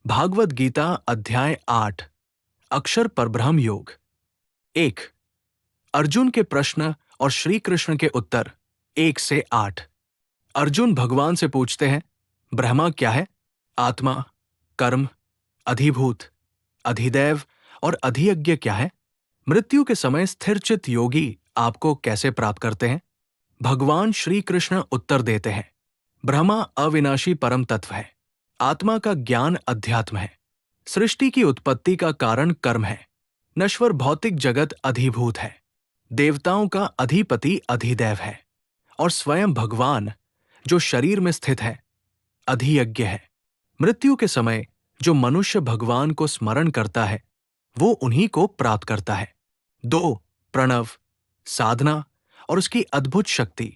भागवत गीता अध्याय 8 अक्षर परब्रह्म योग। 1। अर्जुन के प्रश्न और श्री कृष्ण के उत्तर 1 से 8। अर्जुन भगवान से पूछते हैं, ब्रह्मा क्या है? आत्मा, कर्म, अधिभूत, अधिदैव और अधियज्ञ क्या है? मृत्यु के समय स्थिरचित योगी आपको कैसे प्राप्त करते हैं? भगवान श्री कृष्ण उत्तर देते हैं, ब्रह्मा अविनाशी परम तत्व है। आत्मा का ज्ञान अध्यात्म है। सृष्टि की उत्पत्ति का कारण कर्म है। नश्वर भौतिक जगत अधिभूत है। देवताओं का अधिपति अधिदैव है और स्वयं भगवान जो शरीर में स्थित है अधियज्ञ है। मृत्यु के समय जो मनुष्य भगवान को स्मरण करता है वो उन्हीं को प्राप्त करता है। 2। प्रणव, साधना और उसकी अद्भुत शक्ति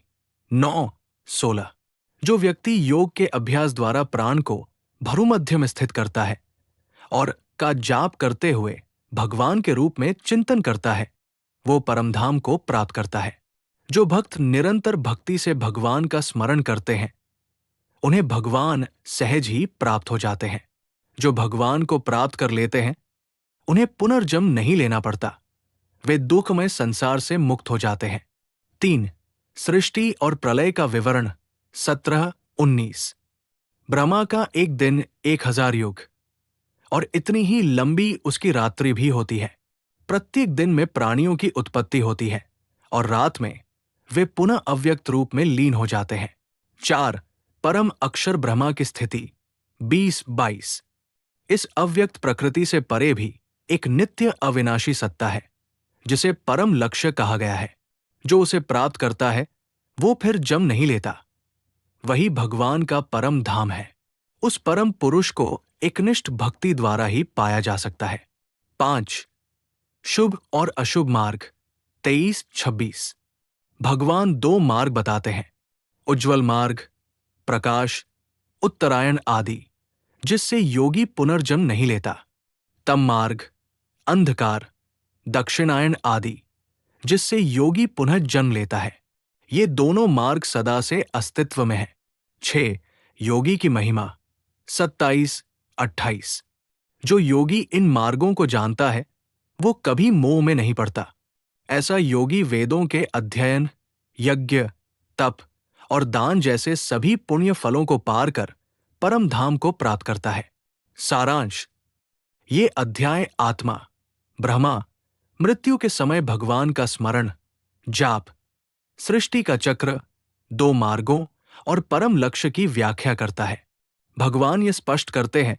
9, 16। जो व्यक्ति योग के अभ्यास द्वारा प्राण को भ्रूमध्य में स्थित करता है और का जाप करते हुए भगवान के रूप में चिंतन करता है वो परमधाम को प्राप्त करता है। जो भक्त निरंतर भक्ति से भगवान का स्मरण करते हैं उन्हें भगवान सहज ही प्राप्त हो जाते हैं। जो भगवान को प्राप्त कर लेते हैं उन्हें पुनर्जन्म नहीं लेना पड़ता। वे दुखमय संसार से मुक्त हो जाते हैं। 3। सृष्टि और प्रलय का विवरण 17, 19। ब्रह्मा का एक दिन 1000 युग और इतनी ही लंबी उसकी रात्रि भी होती है। प्रत्येक दिन में प्राणियों की उत्पत्ति होती है और रात में वे पुनः अव्यक्त रूप में लीन हो जाते हैं। 4। परम अक्षर ब्रह्मा की स्थिति 20, 22। इस अव्यक्त प्रकृति से परे भी एक नित्य अविनाशी सत्ता है जिसे परम लक्ष्य कहा गया है। जो उसे प्राप्त करता है वो फिर जन्म नहीं लेता। वही भगवान का परम धाम है। उस परम पुरुष को एकनिष्ठ भक्ति द्वारा ही पाया जा सकता है। 5। शुभ और अशुभ मार्ग 23, 26। भगवान 2 मार्ग बताते हैं, उज्ज्वल मार्ग, प्रकाश, उत्तरायण आदि, जिससे योगी पुनर्जन्म नहीं लेता। तम मार्ग, अंधकार, दक्षिणायन आदि, जिससे योगी पुनः जन्म लेता है। ये दोनों मार्ग सदा से अस्तित्व में हैं। 6। योगी की महिमा 27, 28। जो योगी इन मार्गों को जानता है वो कभी मोह में नहीं पड़ता। ऐसा योगी वेदों के अध्ययन, यज्ञ, तप और दान जैसे सभी पुण्य फलों को पार कर परम धाम को प्राप्त करता है। सारांश: ये अध्याय आत्मा, ब्रह्मा, मृत्यु के समय भगवान का स्मरण, जाप, सृष्टि का चक्र, 2 मार्गों और परम लक्ष्य की व्याख्या करता है। भगवान ये स्पष्ट करते हैं